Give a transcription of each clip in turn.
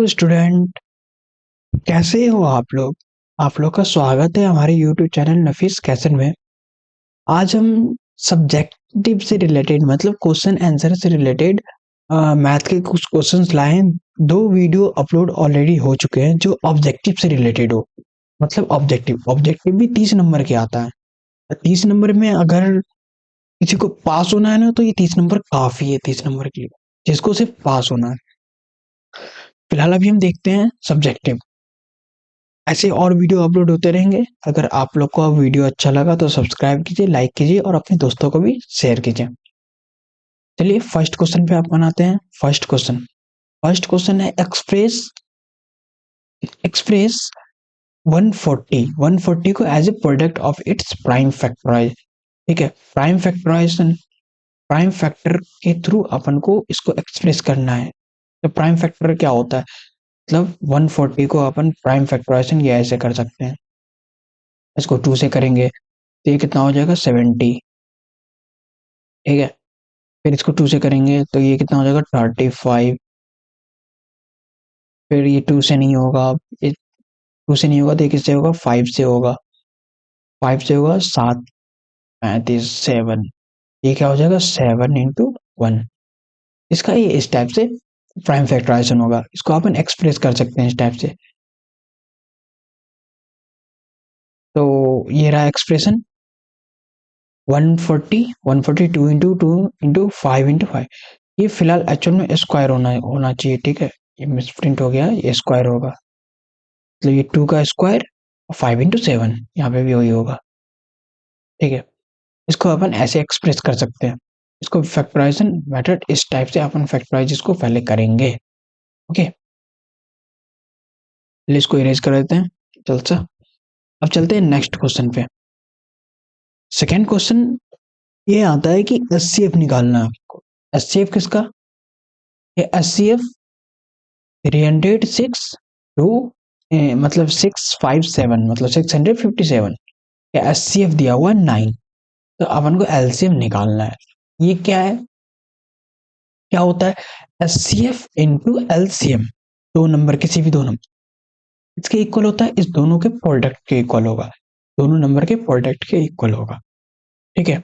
Student, कैसे हो आप लोग। आप लोग का स्वागत है हमारे यूट्यूब चैनल नफीस कैसन में। आज हम सब्जेक्टिव से रिलेटेड मतलब क्वेश्चन आंसर से रिलेटेड मैथ के कुछ क्वेश्चंस लाए हैं। 2 वीडियो अपलोड ऑलरेडी हो चुके हैं जो ऑब्जेक्टिव से रिलेटेड हो। मतलब ऑब्जेक्टिव भी 30 नंबर के आता है। 30 नंबर में अगर किसी को पास होना है ना तो ये 30 नंबर काफी है 30 नंबर के लिए, जिसको सिर्फ पास होना है। फिलहाल अभी हम देखते हैं सब्जेक्टिव। ऐसे और वीडियो अपलोड होते रहेंगे। अगर आप लोग को वीडियो अच्छा लगा तो सब्सक्राइब कीजिए, लाइक कीजिए और अपने दोस्तों को भी शेयर कीजिए। चलिए फर्स्ट क्वेश्चन पे आप बनाते हैं। फर्स्ट क्वेश्चन है एक्सप्रेस एक्सप्रेस 140 को as a product of its prime factorise. ठीक है, प्राइम फैक्टर के थ्रू अपन को इसको एक्सप्रेस करना है। तो प्राइम फैक्टर क्या होता है, मतलब 140 को अपन प्राइम फैक्टराइजेशन ये ऐसे कर सकते हैं। इसको 2 से करेंगे तो ये कितना हो जाएगा 70। ठीक है, फिर इसको 2 से करेंगे तो ये कितना हो जाएगा 35। फिर ये 2 से नहीं होगा, ये 2 से नहीं होगा तो ये किससे होगा 5 से होगा। 5 से होगा 7, 35, 7। ये क्या हो जाएगा 7 × 1। इसका ये इस टाइप से प्राइम फैक्टराइजेशन होगा। इसको अपन एक्सप्रेस कर सकते हैं इस टाइप से। तो ये रहा एक्सप्रेशन 140 2 × 2 × 5 × 5। ये फिलहाल एक्चुअल में स्क्वायर होना चाहिए। ठीक है, ये मिसप्रिंट हो गया, ये स्क्वायर होगा। तो ये 2 का स्क्वायर 5 × 7, यहाँ पे भी वही होगा। ठीक है, इसको अपन ऐसे एक्सप्रेस कर सकते हैं। इसको फैक्टराइजेशन मेथड इस टाइप से अपन फैक्टराइज इसको पहले करेंगे। ओके, इसको इरेज कर देते हैं। चल सा, अब चलते हैं नेक्स्ट क्वेश्चन पे। सेकेंड क्वेश्चन ये आता है कि एचसीएफ निकालना है आपको। एचसीएफ किसका, ये एचसीएफ 306 टू मतलब 657 मतलब 657 या एचसीएफ दिया हुआ 9। तो अपन को एलसीएम निकालना है। ये क्या है, क्या होता है एचसीएफ इंटू एलसीएम। 2 नंबर, किसी भी 2 नंबर इसके इक्वल होता है, इस दोनों के प्रोडक्ट के इक्वल होगा। दोनों नंबर के प्रोडक्ट के इक्वल होगा। ठीक है,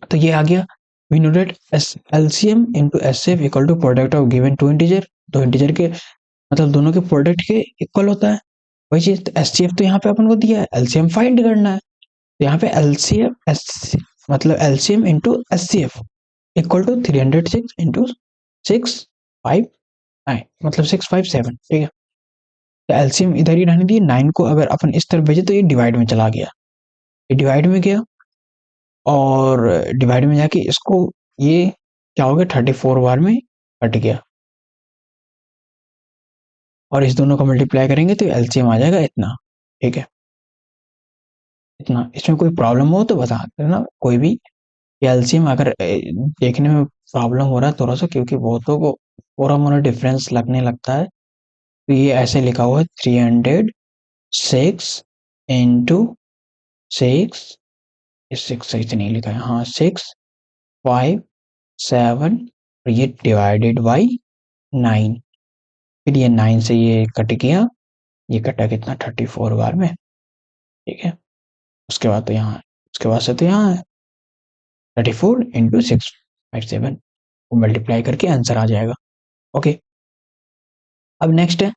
तो ये आ गया। We know that LCM into HCF equal to product of given 2 integer. 2 integer के मतलब दोनों के प्रोडक्ट के इक्वल होता है। वही चीज एचसीएफ तो यहाँ पे अपन को दिया है, एलसीएम फाइंड करना है। तो यहाँ पे एलसीएम मतलब LCM into HCF equal to 306 into 659 मतलब 657। ठीक है, तो एलसीएम इधर ही रहने दिए। 9 को अगर अपन इस तरफ भेजे तो ये डिवाइड में चला गया, ये डिवाइड में गया और डिवाइड में जाके इसको ये क्या हो गया 34 बार में कट गया। और इस दोनों को मल्टीप्लाई करेंगे तो एलसीएम आ जाएगा इतना। ठीक है, इतना। इसमें कोई प्रॉब्लम हो तो बता देना कोई भी। एलसीएम अगर देखने में प्रॉब्लम हो रहा है थोड़ा सा, क्योंकि बहुतों को थोड़ा मोड़ा डिफरेंस लगने लगता है। तो ये ऐसे लिखा हुआ है 306 इंटू 6, 6 सही से नहीं लिखा है, हाँ 657 और ये डिवाइडेड बाई 9। फिर ये 9 से ये कट गया, ये कटा कितना 34 बार में। ठीक है, उसके बाद तो यहाँ, उसके बाद से तो यहाँ है 34 इंटू 657 को मल्टीप्लाई करके आंसर आ जाएगा। ओके, अब नेक्स्ट है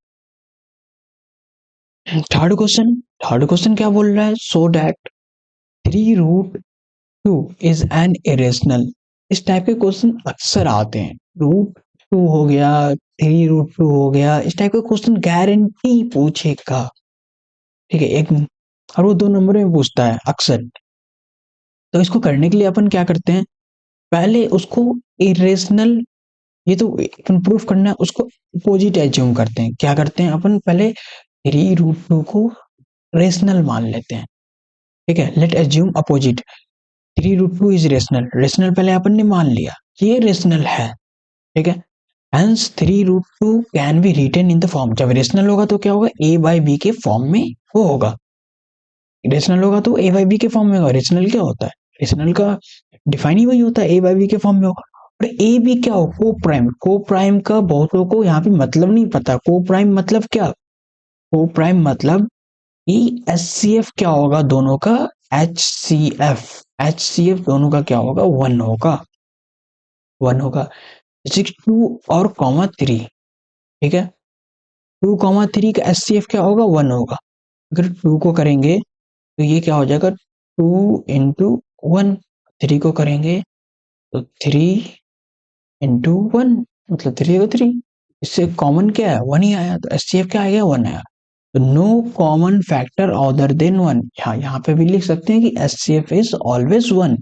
थर्ड क्वेश्चन क्या बोल रहा है, so that 3√2 is an irrational. इस टाइप के क्वेश्चन अक्सर आते हैं। √2 हो गया, 3√2 हो गया, इस टाइप के क्वेश्चन गारंटी पूछेगा। ठीक है, एक और वो 2 नंबर में पूछता है अक्सर। तो इसको करने के लिए अपन क्या करते हैं, पहले उसको इरेशनल, ये तो अपन प्रूफ करना है, उसको अपोजिट एज्यूम करते हैं। क्या करते हैं अपन, पहले 3√2 को रेशनल मान लेते हैं। ठीक है, late assume opposite 3√2 is rational. Rational पहले अपन ने मान लिया ये रेशनल है। ठीक है, hence 3√2 can be written in the form. जब रेशनल होगा तो क्या होगा, a बाई बी के फॉर्म में वो होगा। रेशनल होगा तो a बाई बी के फॉर्म में होगा। रेशनल क्या होता है, रेशनल का डिफाइन ही वही होता है, a बाई बी के फॉर्म में होगा। और ए बी क्या हो, को प्राइम। को प्राइम का बहुत लोगों को यहाँ पे मतलब नहीं पता। को प्राइम मतलब क्या, को प्राइम मतलब एच सी एफ क्या होगा दोनों का, H C F, H C F दोनों का क्या होगा, वन होगा, वन होगा। जैसे 2 और कॉमा 3, ठीक है, 2 कॉमा 3 का एच सी एफ क्या होगा, वन होगा। अगर 2 को करेंगे तो ये क्या हो जाएगा, 2 into 1, 3 को करेंगे तो 3 into 1, मतलब 3 इससे कॉमन क्या है, वन ही आया, तो एच सी एफ क्या आ गया, वन आया। तो no common factor other than one, यहाँ पे भी लिख सकते हैं कि H C F is always one,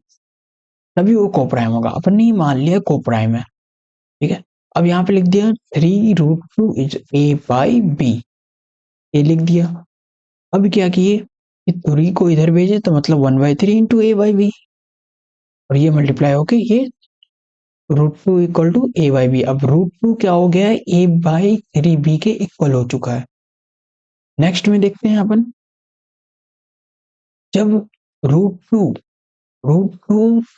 तभी वो कोप्राइम होगा। अपन ने मान लिया कोप्राइम है, ठीक है। अब यहाँ पे लिख दिया 3√2 इज ए बाई बी, ये लिख दिया। अब क्या किए, ये 3 को इधर भेजे तो मतलब 1/3 इंटू ए बाई बी, और ये मल्टीप्लाई होके ये √2 equal to a by b. अब √2 क्या हो गया है, a/3b के इक्वल हो चुका है। नेक्स्ट में देखते हैं अपन, जब √2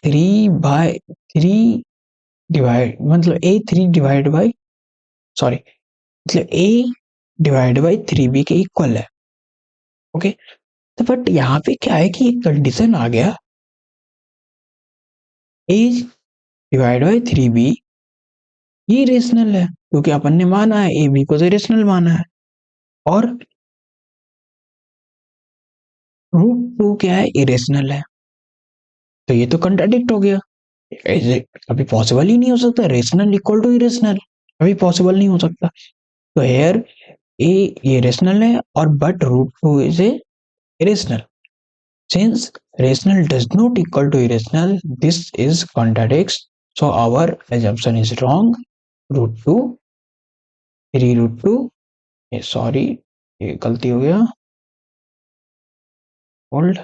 3/3 डिवाइड मतलब a3 डिवाइड बाई, सॉरी मतलब a डिवाइड बाई 3b के इक्वल है, ओके। तो बट यहाँ पे क्या है कि एक कंडीशन आ गया, a डिवाइड बाई 3b ये रेशनल है, क्योंकि अपन ने माना है ए बी को तो रेशनल माना है, और √2 क्या है, इरेशनल है। तो ये तो कंट्राडिक्ट हो गया, ऐसे कभी पॉसिबल ही नहीं हो सकता, रेशनल इक्वल टू इरेशनल, कभी पॉसिबल नहीं हो सकता। तो हेयर ए ये रेशनल है, और but √2 is a irrational. Since rational does not equal to irrational, this is contradicts, so our assumption is wrong। √2 3√2, sorry ये गलती हो गया, होल्ड,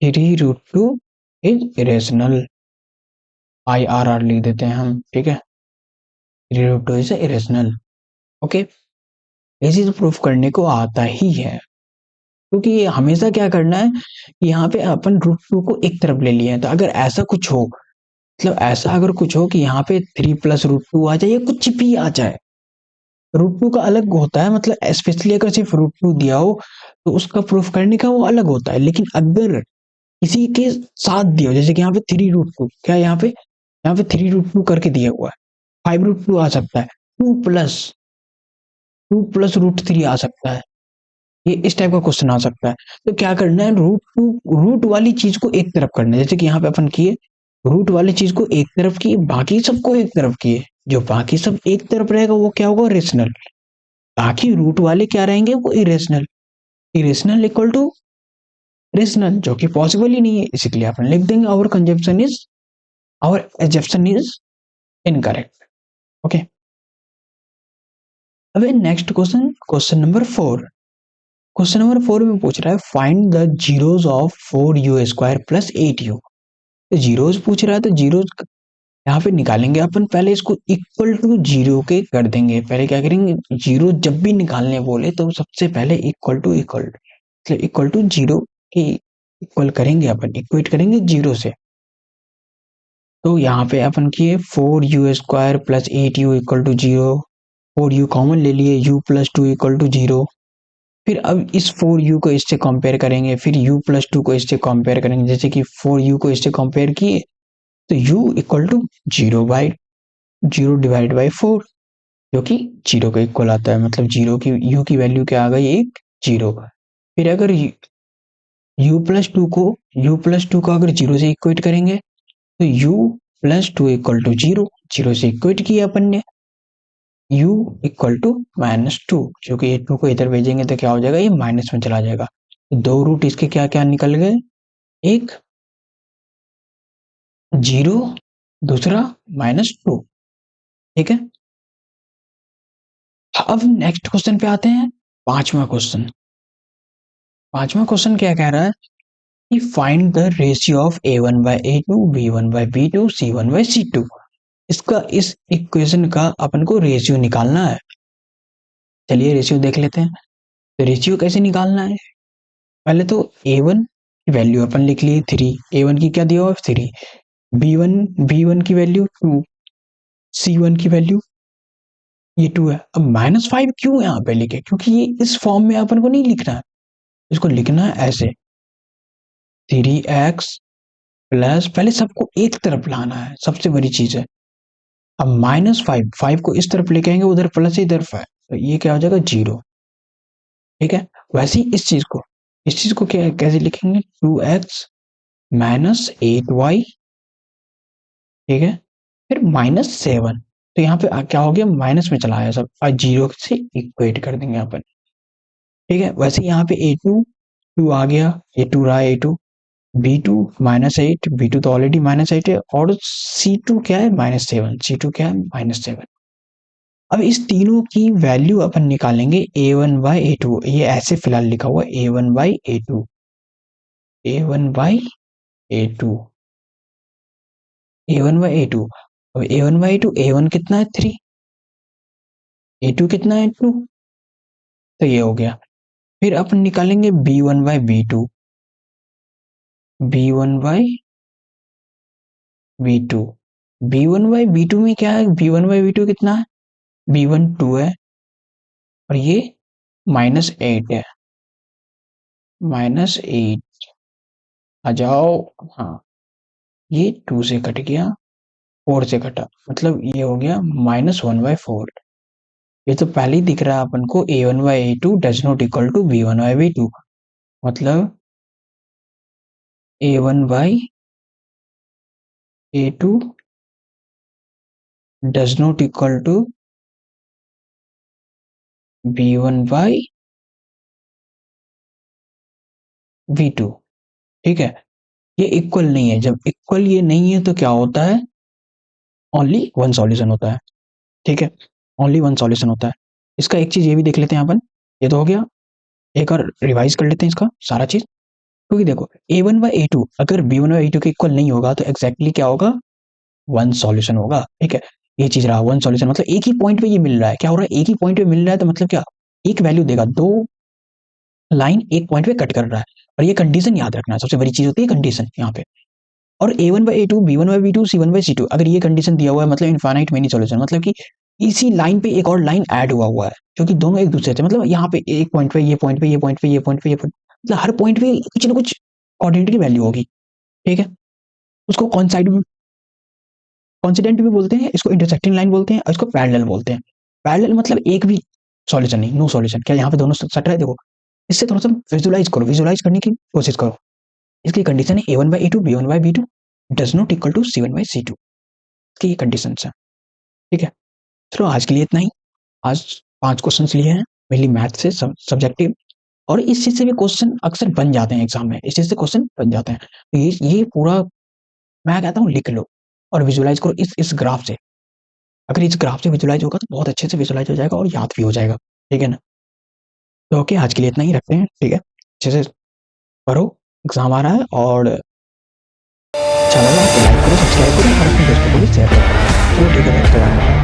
3√2 इज इरेशनल, IRR लिख देते हैं हम, ठीक है। 3√2 इज इरेशनल, ओके। ये चीज प्रूफ करने को आता ही है, क्योंकि हमेशा क्या करना है, यहाँ पे अपन √2 को एक तरफ ले लिए हैं। तो अगर ऐसा कुछ हो, मतलब ऐसा अगर कुछ हो कि यहाँ पे 3 + √2 आ जाए या कुछ भी आ जाए, √2 का अलग होता है, मतलब स्पेशली अगर सिर्फ √2 दिया हो तो उसका प्रूफ करने का वो अलग होता है। लेकिन अगर इसी के साथ दिया हो, जैसे कि यहाँ पे 3√2, क्या यहाँ पे 3√2 करके दिया हुआ है, 5√2 आ सकता है, 2 + √3 आ सकता है, ये इस टाइप का क्वेश्चन आ सकता है। तो क्या करना है, रूट वाली चीज को एक तरफ करना है, जैसे कि यहाँ पे अपन किए, रूट वाली चीज को एक तरफ किए, बाकी सबको एक तरफ किए। जो बाकी सब एक तरफ रहेगा वो क्या होगा, रेशनल। बाकी रूट वाले क्या रहेंगे, वो irrational. Irrational equal to rational, जो कि पॉसिबल ही नहीं है, इसलिए अपन लिख देंगे our assumption is incorrect, okay. अब next question, question number 4। Question number 4 में पूछ रहा है find the zeros of 4u² + 8u। तो जीरोज पूछ रहा है, तो जीरोज यहाँ पे निकालेंगे अपन, पहले इसको इक्वल टू जीरो के कर देंगे। पहले क्या करेंगे, जीरो जब भी निकालने बोले तो सबसे पहले इक्वल टू जीरो के इक्वल करेंगे, अपन इक्वेट करेंगे जीरो से। तो यहाँ पे अपन किए 4u² + 8u = 0, 4u कॉमन ले लिए, u + 2 = 0। फिर अब इस 4u को इससे कंपेयर करेंगे, फिर u + 2 को इससे कंपेयर करेंगे। जैसे कि 4u को इससे कंपेयर किए तो u = 0 डिवाइड बाई 4, जो कि 0 के इक्वल आता है, मतलब जीरो की u की वैल्यू क्या आ गई, एक 0। फिर अगर u + 2 को अगर 0 से इक्वेट करेंगे तो u + 2 = 0, 0 से इक्वेट किया अपन ने, u = -2, क्योंकि ये 2 को इधर भेजेंगे तो क्या हो जाएगा, ये माइनस में चला जाएगा। दो रूट इसके क्या क्या निकल गए, एक 0, दूसरा -2, ठीक है। अब नेक्स्ट क्वेश्चन पे आते हैं, पांचवा क्वेश्चन। पांचवा क्वेश्चन क्या कह रहा है कि find the ratio of a1/a2, b1/b2, c1/c2। इसका इस इक्वेशन का अपन को रेशियो निकालना है। चलिए रेशियो देख लेते हैं। तो रेशियो कैसे निकालना है? पहले तो A1 की वैल्यू अपन लिख लिए 3, A1 की क्या दिया हुआ 3, B1 की वैल्यू 2, C1 की वैल्यू ये 2 है। अब -5 क्यों यहाँ पे लिखे? क्योंकि ये इस फॉर्म में अपन को नहीं लिखना है, इसको लिखना है ऐसे 3x प्लस, पहले सबको एक तरफ लाना है, सबसे बड़ी चीज है। अब -5, 5 को इस तरफ लेके आएंगे, उधर प्लस इधर है, तो ये क्या हो जाएगा 0। ठीक है, वैसे ही इस चीज को क्या कैसे लिखेंगे 2x माइनस 8y, ठीक है, फिर -7। तो यहाँ पे क्या हो गया, माइनस में चला आया सब, और 0 से इक्वेट कर देंगे अपन। ठीक है, वैसे यहाँ पे टू आ गया, A2 रहा A2, B2 -8, B2 तो ऑलरेडी -8 है, और C2 क्या है -7, C2 क्या है -7। अब इस तीनों की वैल्यू अपन निकालेंगे A1/A2, ये ऐसे फिलहाल लिखा हुआ A1/A2, A1/A2, A1/A2। अब A1/A2, A1 कितना है 3, A2 कितना है 2, तो ये हो गया। फिर अपन निकालेंगे B1/B2, B1/B2, B1/B2 में क्या है, B1/B2 कितना है, B1 2 है, और ये -8 है, -8 आ जाओ। हाँ, ये 2 से कट गया, 4 से कटा, मतलब ये हो गया -1/4। ये तो पहले ही दिख रहा है अपन को A1/A2 does not equal to B1/B2, मतलब A1/A2 does not equal to B1/V2। ठीक है, ये इक्वल नहीं है, जब इक्वल ये नहीं है तो क्या होता है, ओनली वन सॉल्यूशन होता है। ठीक है, ओनली वन सॉल्यूशन होता है। इसका एक चीज ये भी देख लेते हैं अपन, ये तो हो गया, एक और रिवाइज कर लेते हैं इसका सारा चीज। क्योंकि देखो A1/A2 अगर B1/A2 के इक्वल नहीं होगा तो एग्जैक्टली क्या होगा, वन सॉल्यूशन होगा। ठीक है, ये चीज रहा वन सॉल्यूशन, मतलब एक ही पॉइंट पे ये मिल रहा है, क्या हो रहा है, एक ही पॉइंट पे मिल रहा है, तो मतलब क्या, एक वैल्यू देगा, दो लाइन एक पॉइंट पे कट कर रहा है। और ये कंडीशन याद रखना, सबसे बड़ी चीज होती है कंडीशन यहाँ पे। और A1/A2, B1/B2, C1/C2, अगर ये कंडीशन दिया हुआ है मतलब इनफाइनाइट मेनी सॉल्यूशन, मतलब कि इसी लाइन पे एक और लाइन ऐड हुआ है, क्योंकि दोनों एक दूसरे से, मतलब यहाँ पे एक पॉइंट पे ये पॉइंट पे ये पॉइंट पे ये पॉइंट पे ये पॉइंट, मतलब हर पॉइंट पे कुछ ना कुछ क्वाड्रेटिक वैल्यू होगी। ठीक है, उसको कॉन्सिडेंट भी बोलते हैं, इसको इंटरसेक्टिंग लाइन बोलते हैं, और इसको पैरेलल बोलते हैं। पैरेलल मतलब एक भी सॉल्यूशन नहीं, नो सॉल्यूशन। क्या यहाँ पे दोनों सट रहा है, देखो इससे थोड़ा सा विजुलाइज करो, विजुलाइज करने की कोशिश करो। इसकी कंडीशन है A1/A2 B1/B2 does not equal to C1/C2 की, ये कंडीशन है। ठीक है, चलो आज के लिए इतना ही। आज 5 क्वेश्चन लिए हैं, मेनली मैथ से, सब्जेक्टिव, और इस चीज से भी क्वेश्चन अक्सर बन जाते हैं एग्जाम में, इस चीज से क्वेश्चन बन जाते हैं। तो ये पूरा मैं कहता हूँ लिख लो और विजुलाइज करो इस ग्राफ से। अगर इस ग्राफ से विजुलाइज होगा तो बहुत अच्छे से विजुलाइज हो जाएगा और याद भी हो जाएगा। ठीक है ना, तो ओके, आज के लिए इतना ही रखते हैं। ठीक है, अच्छे से पढ़ो, एग्जाम आ रहा है, और अच्छा लगा तो लाइक करो, सब्सक्राइब करो, और अपने दोस्तों को भी शेयर करो। चलो ठीक है, नेक्स्ट बार।